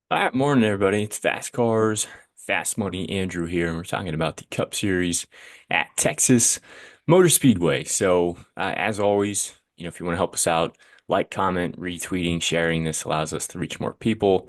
All right, morning everybody. It's Fast Cars, Fast Money Andrew here, and we're talking about the Cup Series at Texas Motor Speedway. So, as always, if you want to help us out, like, comment, retweeting, sharing. This allows us to reach more people.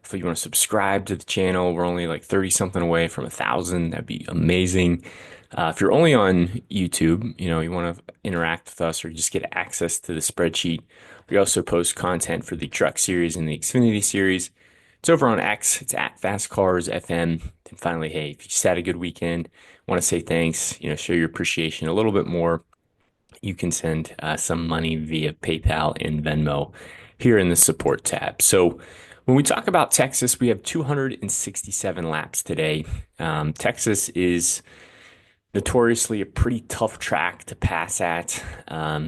If you want to subscribe to the channel, we're only like 30 something away from 1,000. That'd be amazing. If you're only on YouTube, you want to interact with us or just get access to the spreadsheet. We also post content for the Truck Series and the Xfinity Series. It's over on X. It's at Fast Cars FM. And finally, hey, if you just had a good weekend, want to say thanks, show your appreciation a little bit more, you can send some money via PayPal and Venmo here in the support tab. So when we talk about Texas, we have 267 laps today. Texas is notoriously a pretty tough track to pass at.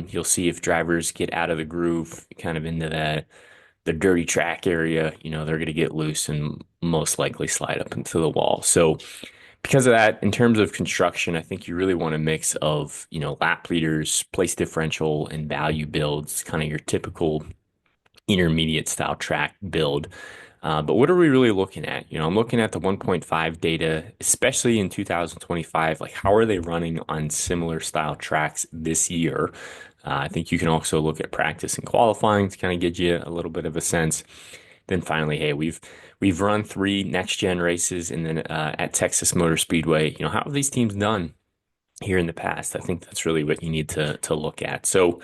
You'll see if drivers get out of the groove, kind of into the dirty track area, they're going to get loose and most likely slide up into the wall. So because of that, in terms of construction, I think you really want a mix of, lap leaders, place differential, and value builds, kind of your typical intermediate style track build. But what are we really looking at? I'm looking at the 1.5 data, especially in 2025. Like, how are they running on similar style tracks this year? I think you can also look at practice and qualifying to kind of get you a little bit of a sense. Then finally, hey, we've run three next gen races, and then at Texas Motor Speedway, how have these teams done here in the past? I think that's really what you need to look at. So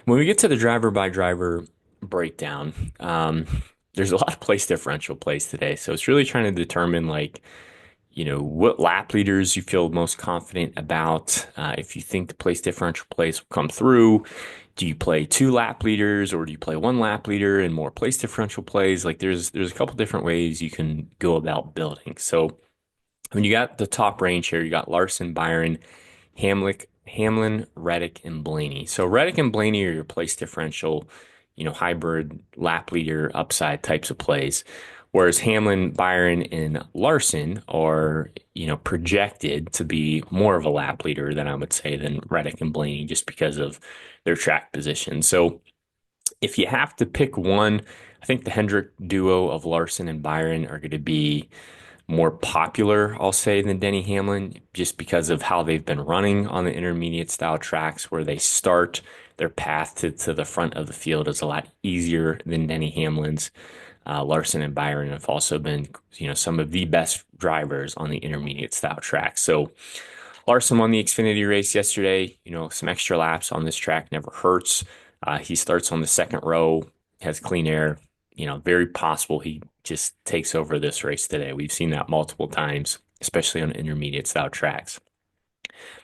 when we get to the driver by driver breakdown, there's a lot of place differential plays today. So it's really trying to determine like, what lap leaders you feel most confident about. If you think the place differential plays will come through, do you play two lap leaders or do you play one lap leader and more place differential plays? Like there's a couple different ways you can go about building. So when you got the top range here, you got Larson, Byron, Hamlin, Reddick, and Blaney. So Reddick and Blaney are your place differential, hybrid lap leader upside types of plays. Whereas Hamlin, Byron, and Larson are, projected to be more of a lap leader than I would say than Reddick and Blaney just because of their track position. So if you have to pick one, I think the Hendrick duo of Larson and Byron are going to be more popular, I'll say, than Denny Hamlin, just because of how they've been running on the intermediate style tracks where they start their path to the front of the field is a lot easier than Denny Hamlin's. Larson and Byron have also been, some of the best drivers on the intermediate style track. So Larson won the Xfinity race yesterday. Some extra laps on this track never hurts. He starts on the second row, has clean air. Very possible he just takes over this race today. We've seen that multiple times, especially on intermediate style tracks.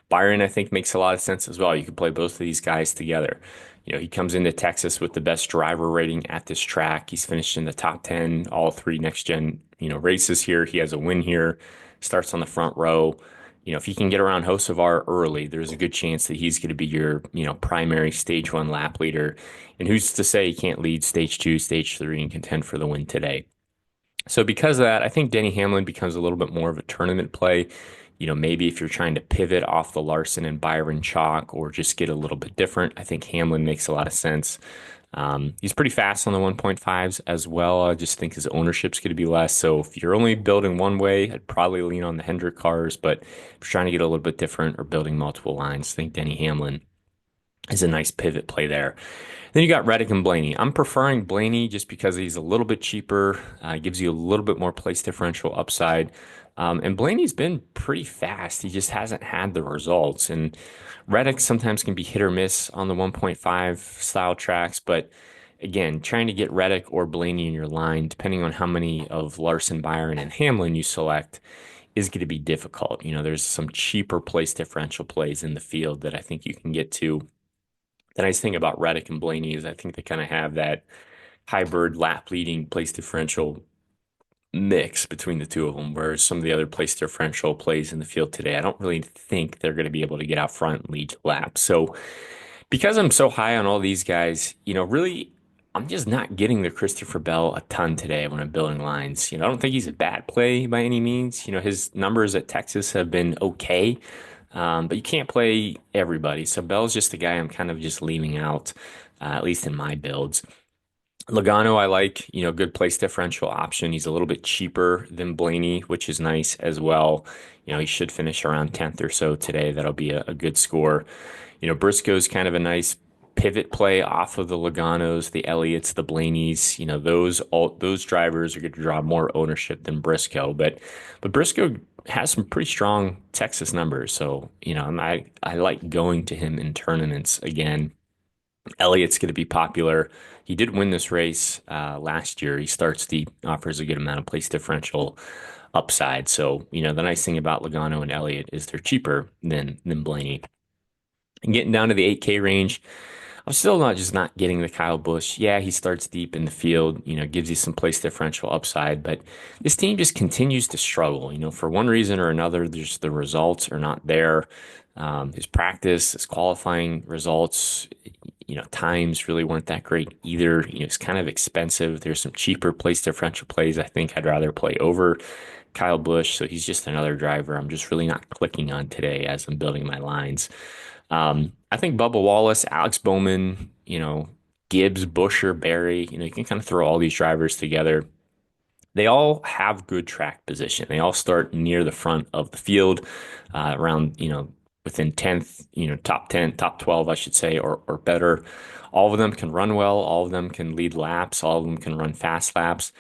Byron, I think, makes a lot of sense as well. You could play both of these guys together. He comes into Texas with the best driver rating at this track. He's finished in the top 10, all three next gen, races here. He has a win here, starts on the front row. If he can get around Hocevar early, there's a good chance that he's going to be your, primary stage one lap leader. And who's to say he can't lead stage two, stage three, and contend for the win today? So because of that, I think Denny Hamlin becomes a little bit more of a tournament play. Maybe if you're trying to pivot off the Larson and Byron chalk or just get a little bit different, I think Hamlin makes a lot of sense. He's pretty fast on the 1.5s as well. I just think his ownership's going to be less. So if you're only building one way, I'd probably lean on the Hendrick cars. But if you're trying to get a little bit different or building multiple lines, I think Denny Hamlin is a nice pivot play there. Then you got Reddick and Blaney. I'm preferring Blaney just because he's a little bit cheaper, gives you a little bit more place differential upside. And Blaney's been pretty fast. He just hasn't had the results. And Reddick sometimes can be hit or miss on the 1.5 style tracks. But again, trying to get Reddick or Blaney in your line, depending on how many of Larson, Byron, and Hamlin you select, is going to be difficult. There's some cheaper place differential plays in the field that I think you can get to. The nice thing about Reddick and Blaney is I think they kind of have that hybrid lap leading place differential mix between the two of them, whereas some of the other place differential plays in the field today, I don't really think they're going to be able to get out front and lead laps. So because I'm so high on all these guys, really, I'm just not getting the Christopher Bell a ton today when I'm building lines. I don't think he's a bad play by any means. His numbers at Texas have been okay, but you can't play everybody. So Bell's just the guy I'm kind of just leaving out, at least in my builds. Logano, I like, good place differential option. He's a little bit cheaper than Blaney, which is nice as well. He should finish around 10th or so today. That'll be a good score. Briscoe's kind of a nice pivot play off of the Loganos, the Elliots, the Blaneys. Those drivers are going to draw more ownership than Briscoe, but Briscoe has some pretty strong Texas numbers. So, I like going to him in tournaments again. Elliott's going to be popular. He did win this race last year. He starts deep, offers a good amount of place differential upside. So, the nice thing about Logano and Elliott is they're cheaper than Blaney. And getting down to the 8K range, I'm still not getting the Kyle Busch. Yeah, he starts deep in the field, gives you some place differential upside, but this team just continues to struggle. For one reason or another, there's the results are not there. His practice, his qualifying results, times really weren't that great either. It's kind of expensive. There's some cheaper place differential plays I think I'd rather play over Kyle Busch. So he's just another driver I'm just really not clicking on today as I'm building my lines. I think Bubba Wallace, Alex Bowman, Gibbs, Busher, Barry, you can kind of throw all these drivers together. They all have good track position. They all start near the front of the field, around, within 10th, top 10, top 12, I should say, or better. All of them can run well. All of them can lead laps. All of them can run fast laps.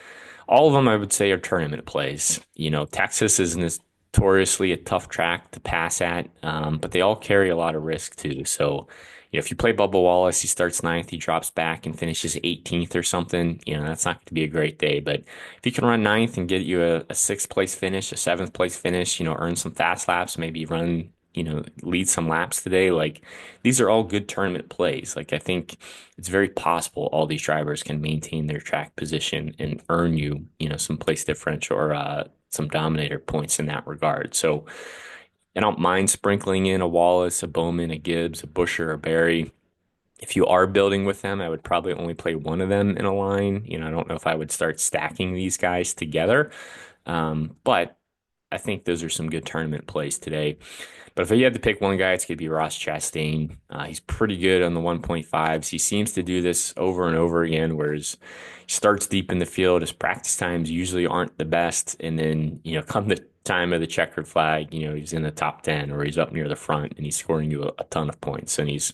All of them, I would say, are tournament plays. Texas is notoriously a tough track to pass at, but they all carry a lot of risk too. So, if you play Bubba Wallace, he starts ninth, he drops back and finishes 18th or something. That's not going to be a great day. But if he can run ninth and get you a sixth place finish, a seventh place finish, earn some fast laps, maybe run, lead some laps today. Like these are all good tournament plays. Like I think it's very possible all these drivers can maintain their track position and earn you, some place differential or some dominator points in that regard. So I don't mind sprinkling in a Wallace, a Bowman, a Gibbs, a Busher, a Barry. If you are building with them, I would probably only play one of them in a line. I don't know if I would start stacking these guys together. But I think those are some good tournament plays today. But if you had to pick one guy, it's going to be Ross Chastain. He's pretty good on the 1.5s. He seems to do this over and over again, whereas he starts deep in the field. His practice times usually aren't the best. And then, come the time of the checkered flag, he's in the top 10 or he's up near the front and he's scoring you a ton of points. And he's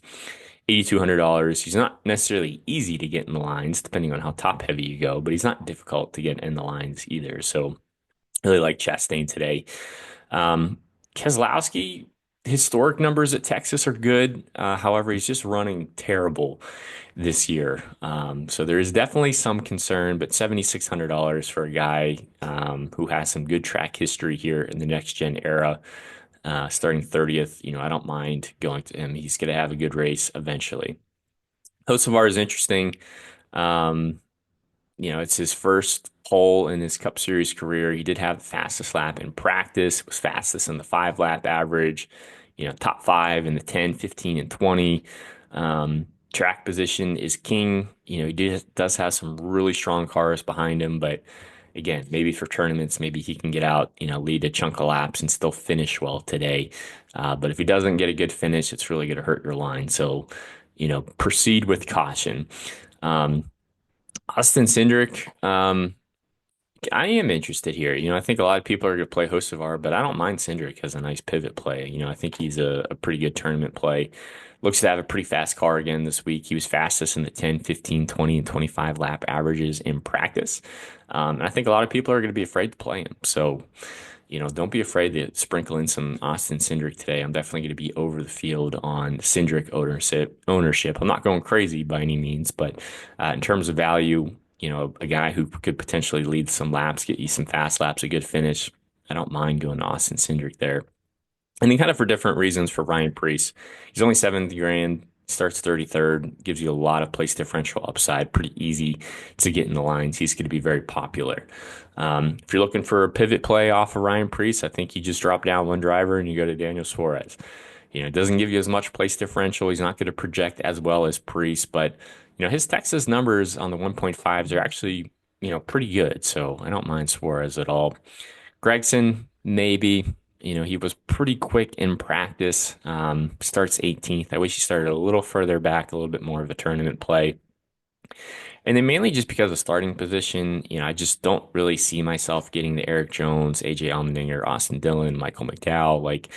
$8,200. He's not necessarily easy to get in the lines, depending on how top heavy you go, but he's not difficult to get in the lines either. So really like Chastain today. Keselowski, historic numbers at Texas are good. However, he's just running terrible this year. So there is definitely some concern, but $7,600 for a guy who has some good track history here in the next gen era, starting 30th. I don't mind going to him. He's going to have a good race eventually. Hocevar is interesting. Um, it's his first pole in his Cup Series career. He did have the fastest lap in practice, was fastest in the 5 lap average, top five in the 10, 15, and 20. Track position is king. Does have some really strong cars behind him, but again, maybe for tournaments, maybe he can get out, lead a chunk of laps and still finish well today. But if he doesn't get a good finish, it's really going to hurt your line. So, proceed with caution. Austin Cindric, I am interested here. I think a lot of people are going to play Hocevar, but I don't mind Cindric as a nice pivot play. I think he's a pretty good tournament play. Looks to have a pretty fast car again this week. He was fastest in the 10, 15, 20, and 25 lap averages in practice. And I think a lot of people are going to be afraid to play him. So, don't be afraid to sprinkle in some Austin Cindric today. I'm definitely going to be over the field on Cindric ownership. I'm not going crazy by any means, but in terms of value, a guy who could potentially lead some laps, get you some fast laps, a good finish. I don't mind going to Austin Cindric there. And then kind of for different reasons for Ryan Preece. He's only 70 grand, starts 33rd, gives you a lot of place differential upside, pretty easy to get in the lines. He's going to be very popular. If you're looking for a pivot play off of Ryan Preece, I think you just drop down one driver and you go to Daniel Suarez. It doesn't give you as much place differential. He's not going to project as well as Preece, but his Texas numbers on the 1.5s are actually, pretty good. So I don't mind Suarez at all. Gregson, maybe. He was pretty quick in practice. Starts 18th. I wish he started a little further back, a little bit more of a tournament play. And then mainly just because of starting position, I just don't really see myself getting the Eric Jones, AJ Allmendinger, Austin Dillon, Michael McDowell. Like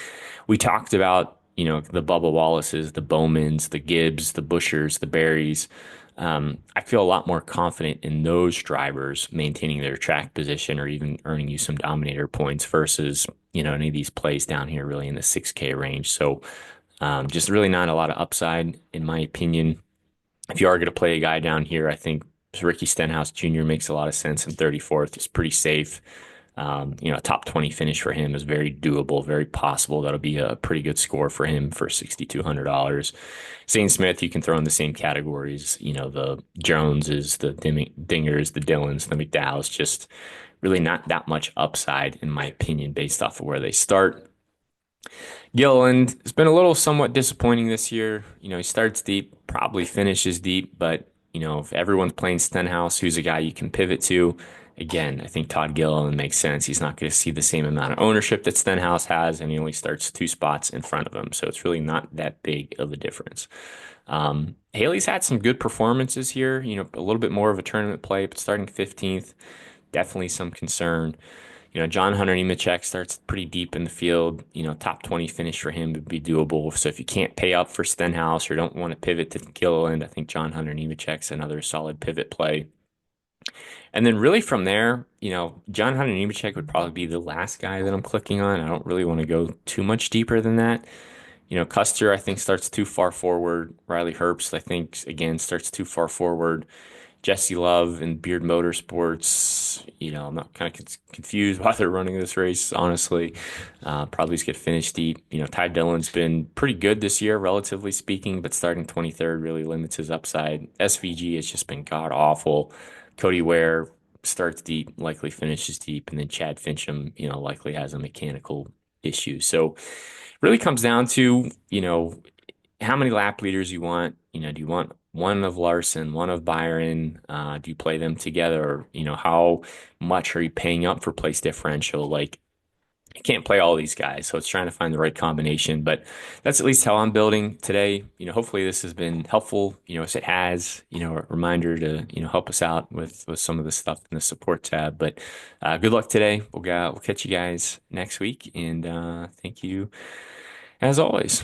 we talked about, the Bubba Wallaces, the Bowmans, the Gibbs, the Bushers, the Berries. I feel a lot more confident in those drivers maintaining their track position or even earning you some dominator points versus, any of these plays down here really in the 6K range. So just really not a lot of upside in my opinion. If you are going to play a guy down here, I think Ricky Stenhouse Jr. makes a lot of sense in 34th. It's pretty safe. A top 20 finish for him is very doable, very possible. That'll be a pretty good score for him for $6,200. Zane Smith, you can throw in the same categories. The Joneses, the Dingers, the Dillons, the McDowells, just really not that much upside, in my opinion, based off of where they start. Gilliland has been a little somewhat disappointing this year. He starts deep, probably finishes deep, but if everyone's playing Stenhouse, who's a guy you can pivot to, again, I think Todd Gilliland makes sense. He's not going to see the same amount of ownership that Stenhouse has, and he only starts 2 spots in front of him. So it's really not that big of a difference. Haley's had some good performances here, a little bit more of a tournament play, but starting 15th, definitely some concern. John Hunter Nemechek starts pretty deep in the field. Top 20 finish for him would be doable. So if you can't pay up for Stenhouse or don't want to pivot to Gilliland, I think John Hunter Nemechek's another solid pivot play. And then really from there, John Hunter Nemechek would probably be the last guy that I'm clicking on. I don't really want to go too much deeper than that. Custer, I think, starts too far forward. Riley Herbst, I think, again, starts too far forward. Jesse Love and Beard Motorsports, I'm not kind of confused why they're running this race, honestly. Probably just get finished deep. Ty Dillon's been pretty good this year, relatively speaking, but starting 23rd really limits his upside. SVG has just been god awful. Cody Ware starts deep, likely finishes deep, and then Chad Fincham, likely has a mechanical issue. So really comes down to, how many lap leaders you want. Do you want one of Larson, one of Byron? Do you play them together? Or, how much are you paying up for place differential? Like, you can't play all these guys, so it's trying to find the right combination. But that's at least how I'm building today. Hopefully this has been helpful. As it has, a reminder to help us out with some of the stuff in the support tab. But good luck today. We'll catch you guys next week, and thank you as always.